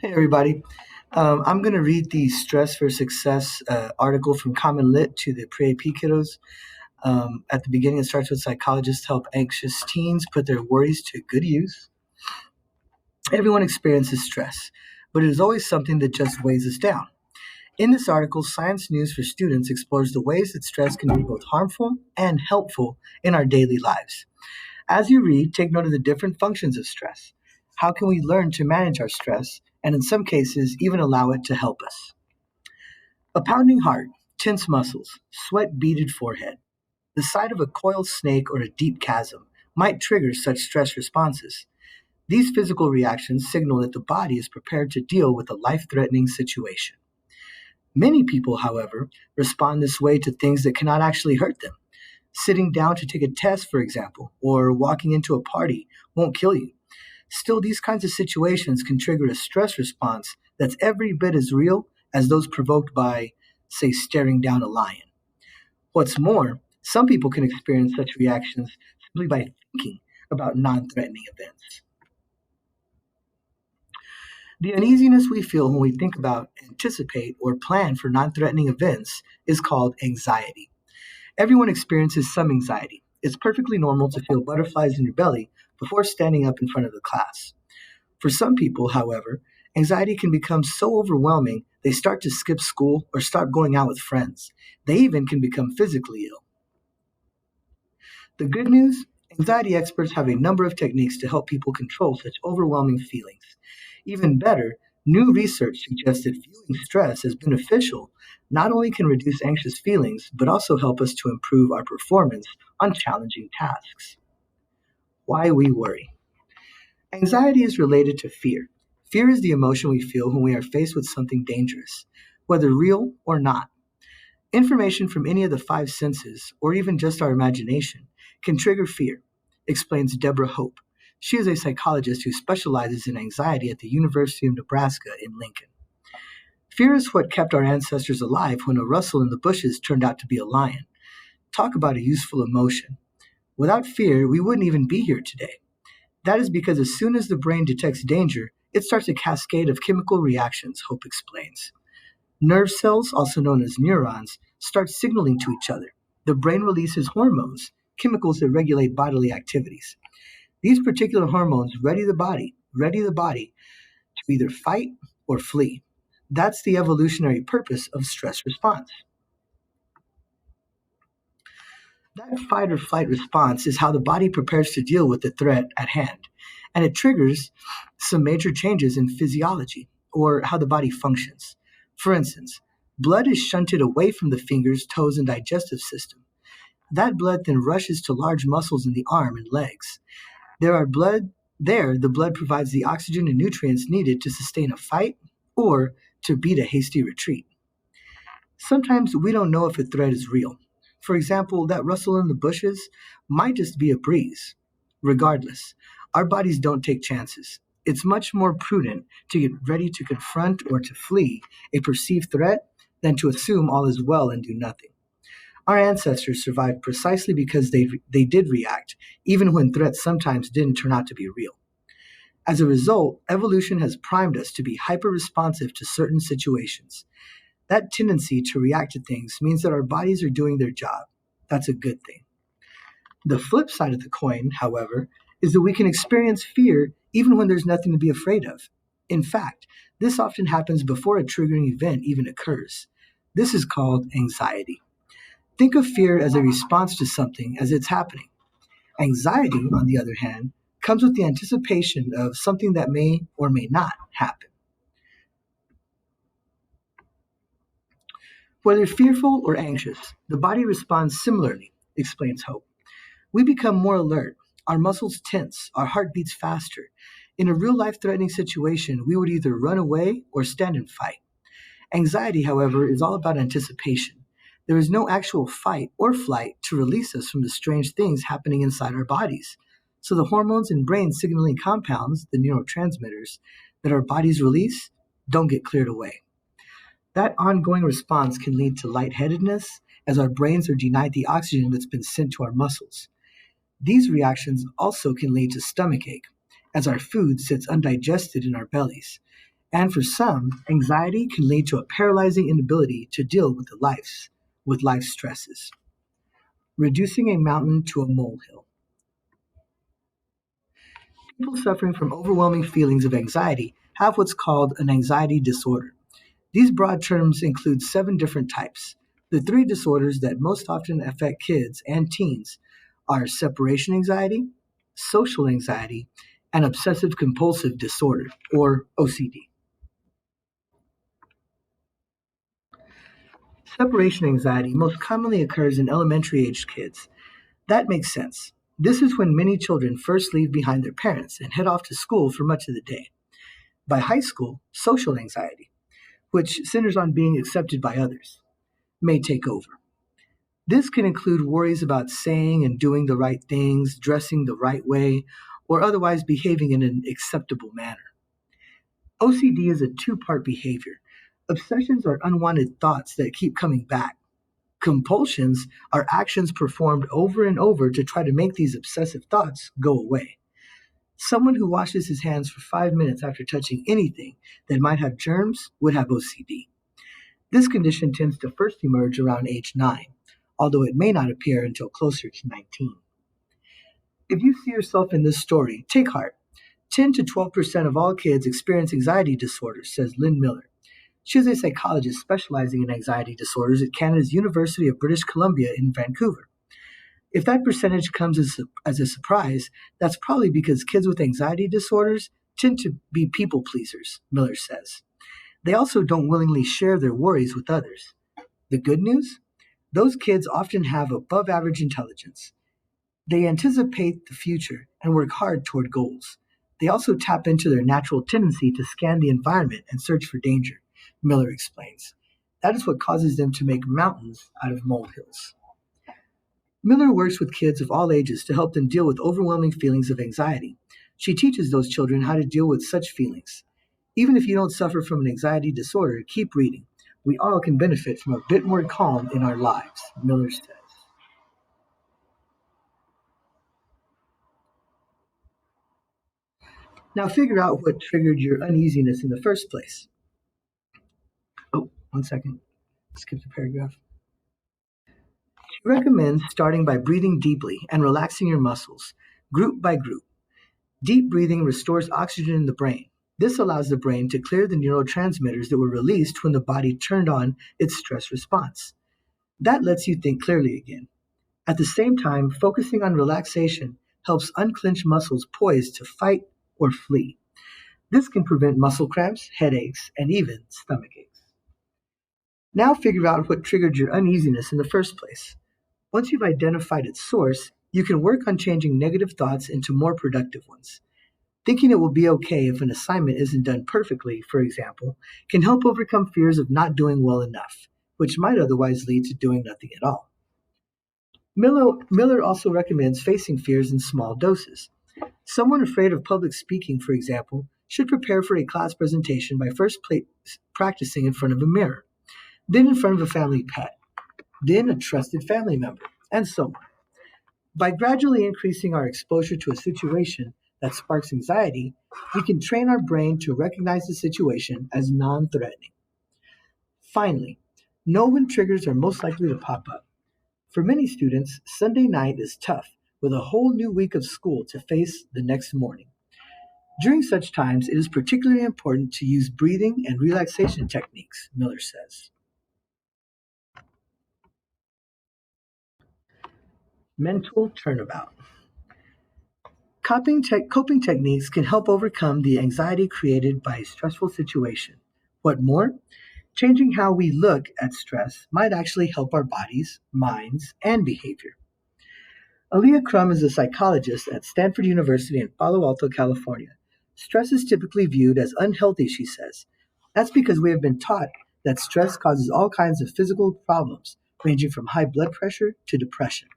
Hey, everybody. I'm going to read the Stress for Success article from Common Lit to the pre-AP kiddos. At the beginning, it starts with psychologists help anxious teens put their worries to good use. Everyone experiences stress, but it is always something that just weighs us down. In this article, Science News for Students explores the ways that stress can be both harmful and helpful in our daily lives. As you read, take note of the different functions of stress. How can we learn to manage our stress, and in some cases, even allow it to help us? A pounding heart, tense muscles, sweat beaded forehead, the sight of a coiled snake or a deep chasm might trigger such stress responses. These physical reactions signal that the body is prepared to deal with a life threatening situation. Many people, however, respond this way to things that cannot actually hurt them. Sitting down to take a test, for example, or walking into a party won't kill you. Still, these kinds of situations can trigger a stress response that's every bit as real as those provoked by, say, staring down a lion. What's more, some people can experience such reactions simply by thinking about non threatening events. The uneasiness we feel when we think about, anticipate, or plan for non threatening events is called anxiety. Everyone experiences some anxiety. It's perfectly normal to feel butterflies in your belly before standing up in front of the class. For some people, however, anxiety can become so overwhelming they start to skip school or stop going out with friends. They even can become physically ill. The good news, anxiety experts have a number of techniques to help people control such overwhelming feelings. Even better, new research suggests that viewing stress as beneficial not only can reduce anxious feelings, but also help us to improve our performance on challenging tasks. Why we worry. Anxiety is related to fear. Fear is the emotion we feel when we are faced with something dangerous, whether real or not. Information from any of the five senses, or even just our imagination, can trigger fear, explains Deborah Hope. She is a psychologist who specializes in anxiety at the University of Nebraska in Lincoln. Fear is what kept our ancestors alive when a rustle in the bushes turned out to be a lion. Talk about a useful emotion. Without fear, we wouldn't even be here today. That is because as soon as the brain detects danger, it starts a cascade of chemical reactions, Hope explains. Nerve cells, also known as neurons, start signaling to each other. The brain releases hormones, chemicals that regulate bodily activities. These particular hormones ready the body to either fight or flee. That's the evolutionary purpose of stress response. That fight or flight response is how the body prepares to deal with the threat at hand, and it triggers some major changes in physiology or how the body functions. For instance, blood is shunted away from the fingers, toes, and digestive system. That blood then rushes to large muscles in the arm and legs. There are blood there, the blood provides the oxygen and nutrients needed to sustain a fight or to beat a hasty retreat. Sometimes we don't know if a threat is real. For example, that rustle in the bushes might just be a breeze. Regardless, our bodies don't take chances. It's much more prudent to get ready to confront or to flee a perceived threat than to assume all is well and do nothing. Our ancestors survived precisely because they did react, even when threats sometimes didn't turn out to be real. As a result, evolution has primed us to be hyper responsive to certain situations. That tendency to react to things means that our bodies are doing their job. That's a good thing. The flip side of the coin, however, is that we can experience fear even when there's nothing to be afraid of. In fact, this often happens before a triggering event even occurs. This is called anxiety. Think of fear as a response to something as it's happening. Anxiety, on the other hand, comes with the anticipation of something that may or may not happen. Whether fearful or anxious, the body responds similarly, explains Hope. We become more alert, our muscles tense, our heart beats faster. In a real life threatening situation, we would either run away or stand and fight. Anxiety, however, is all about anticipation. There is no actual fight or flight to release us from the strange things happening inside our bodies. So the hormones and brain signaling compounds, the neurotransmitters, that our bodies release don't get cleared away. That ongoing response can lead to lightheadedness as our brains are denied the oxygen that's been sent to our muscles. These reactions also can lead to stomach ache as our food sits undigested in our bellies. And for some, anxiety can lead to a paralyzing inability to deal with life's stresses. Reducing a mountain to a molehill. People suffering from overwhelming feelings of anxiety have what's called an anxiety disorder. These broad terms include seven different types. The three disorders that most often affect kids and teens are separation anxiety, social anxiety, and obsessive compulsive disorder, or OCD. Separation anxiety most commonly occurs in elementary aged kids. That makes sense. This is when many children first leave behind their parents and head off to school for much of the day. By high school, social anxiety, which centers on being accepted by others, may take over. This can include worries about saying and doing the right things, dressing the right way, or otherwise behaving in an acceptable manner. OCD is a two-part behavior. Obsessions are unwanted thoughts that keep coming back. Compulsions are actions performed over and over to try to make these obsessive thoughts go away. Someone who washes his hands for 5 minutes after touching anything that might have germs would have OCD. This condition tends to first emerge around age 9, although it may not appear until closer to 19. If you see yourself in this story, take heart. 10 to 12% of all kids experience anxiety disorders, says Lynn Miller. She is a psychologist specializing in anxiety disorders at Canada's University of British Columbia in Vancouver. If that percentage comes as a surprise, that's probably because kids with anxiety disorders tend to be people pleasers, Miller says. They also don't willingly share their worries with others. The good news? Those kids often have above average intelligence. They anticipate the future and work hard toward goals. They also tap into their natural tendency to scan the environment and search for danger, Miller explains. That is what causes them to make mountains out of molehills. Miller works with kids of all ages to help them deal with overwhelming feelings of anxiety. She teaches those children how to deal with such feelings. Even if you don't suffer from an anxiety disorder, keep reading. We all can benefit from a bit more calm in our lives, Miller says. Now figure out what triggered your uneasiness in the first place. Oh, one second. Skip the paragraph. She recommends starting by breathing deeply and relaxing your muscles, group by group. Deep breathing restores oxygen in the brain. This allows the brain to clear the neurotransmitters that were released when the body turned on its stress response. That lets you think clearly again. At the same time, focusing on relaxation helps unclench muscles poised to fight or flee. This can prevent muscle cramps, headaches, and even stomach aches. Now figure out what triggered your uneasiness in the first place. Once you've identified its source, you can work on changing negative thoughts into more productive ones. Thinking it will be okay if an assignment isn't done perfectly, for example, can help overcome fears of not doing well enough, which might otherwise lead to doing nothing at all. Miller also recommends facing fears in small doses. Someone afraid of public speaking, for example, should prepare for a class presentation by practicing in front of a mirror, then in front of a family pet, then a trusted family member, and so on. By gradually increasing our exposure to a situation that sparks anxiety, we can train our brain to recognize the situation as non threatening. Finally, know when triggers are most likely to pop up. For many students, Sunday night is tough, with a whole new week of school to face the next morning. During such times, it is particularly important to use breathing and relaxation techniques, Miller says. Mental turnabout. Coping techniques can help overcome the anxiety created by a stressful situation. What more? Changing how we look at stress might actually help our bodies, minds, and behavior. Aaliyah Crum is a psychologist at Stanford University in Palo Alto, California. Stress is typically viewed as unhealthy, she says. That's because we have been taught that stress causes all kinds of physical problems, ranging from high blood pressure to depression.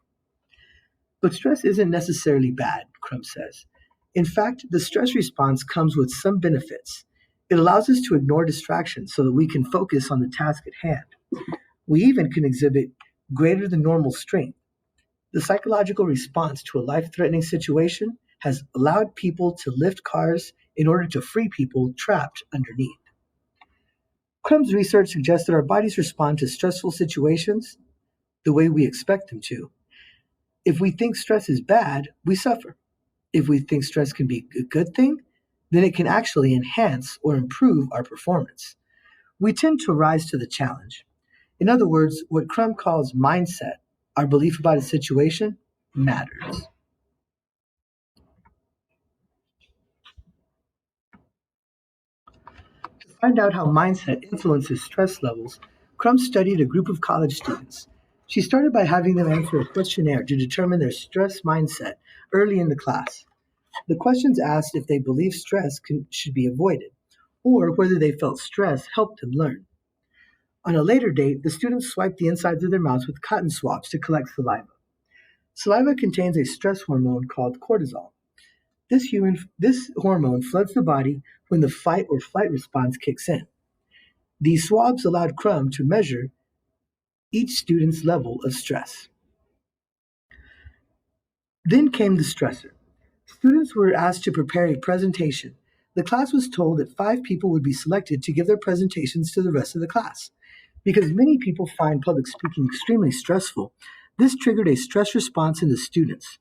But stress isn't necessarily bad, Crum says. In fact, the stress response comes with some benefits. It allows us to ignore distractions so that we can focus on the task at hand. We even can exhibit greater than normal strength. The psychological response to a life threatening situation has allowed people to lift cars in order to free people trapped underneath. Crumb's research suggests that our bodies respond to stressful situations the way we expect them to. If we think stress is bad, we suffer. If we think stress can be a good thing, then it can actually enhance or improve our performance. We tend to rise to the challenge. In other words, what Crumb calls mindset, our belief about a situation, matters. To find out how mindset influences stress levels, Crumb studied a group of college students. She started by having them answer a questionnaire to determine their stress mindset early in the class. The questions asked if they believe should be avoided, or whether they felt stress helped them learn. On a later date, the students swiped the insides of their mouths with cotton swabs to collect saliva. Saliva contains a stress hormone called cortisol. This hormone floods the body when the fight or flight response kicks in. These swabs allowed Crumb to measure each student's level of stress. Then came the stressor. Students were asked to prepare a presentation. The class was told that 5 people would be selected to give their presentations to the rest of the class. Because many people find public speaking extremely stressful, this triggered a stress response in the students.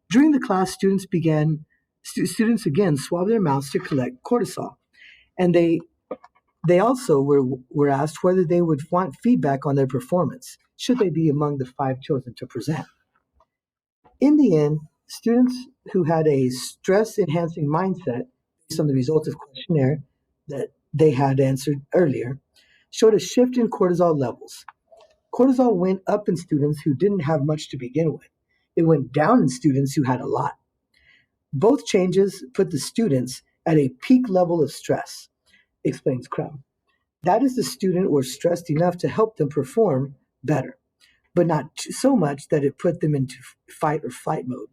During the class, students again swabbed their mouths to collect cortisol, and they also were asked whether they would want feedback on their performance, should they be among the 5 chosen to present. In the end, students who had a stress enhancing mindset, based on the results of questionnaire that they had answered earlier, showed a shift in cortisol levels. Cortisol went up in students who didn't have much to begin with. It went down in students who had a lot. Both changes put the students at a peak level of stress, explains Crumb. That is, the student was stressed enough to help them perform better, but not so much that it put them into fight or flight mode.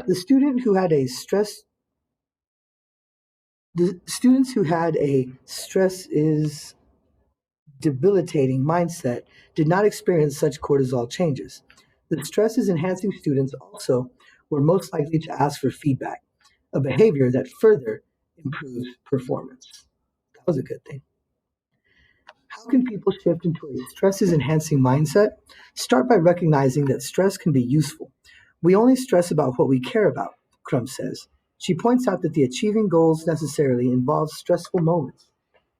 The student who had a stress the students who had a stress is debilitating mindset did not experience such cortisol changes. The stress is enhancing students also were most likely to ask for feedback, a behavior that further improves performance. That was a good thing. How can people shift into a stress is enhancing mindset? Start by recognizing that stress can be useful. We only stress about what we care about, Crumb says. She points out that the achieving goals necessarily involves stressful moments.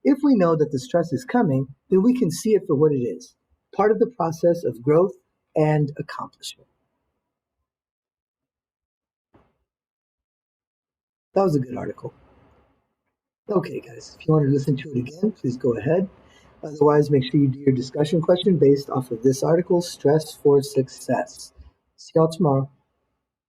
If we know that the stress is coming, then we can see it for what it is, part of the process of growth and accomplishment. That was a good article. Okay, guys, if you want to listen to it again, please go ahead. Otherwise, make sure you do your discussion question based off of this article, Stress for Success. See y'all tomorrow.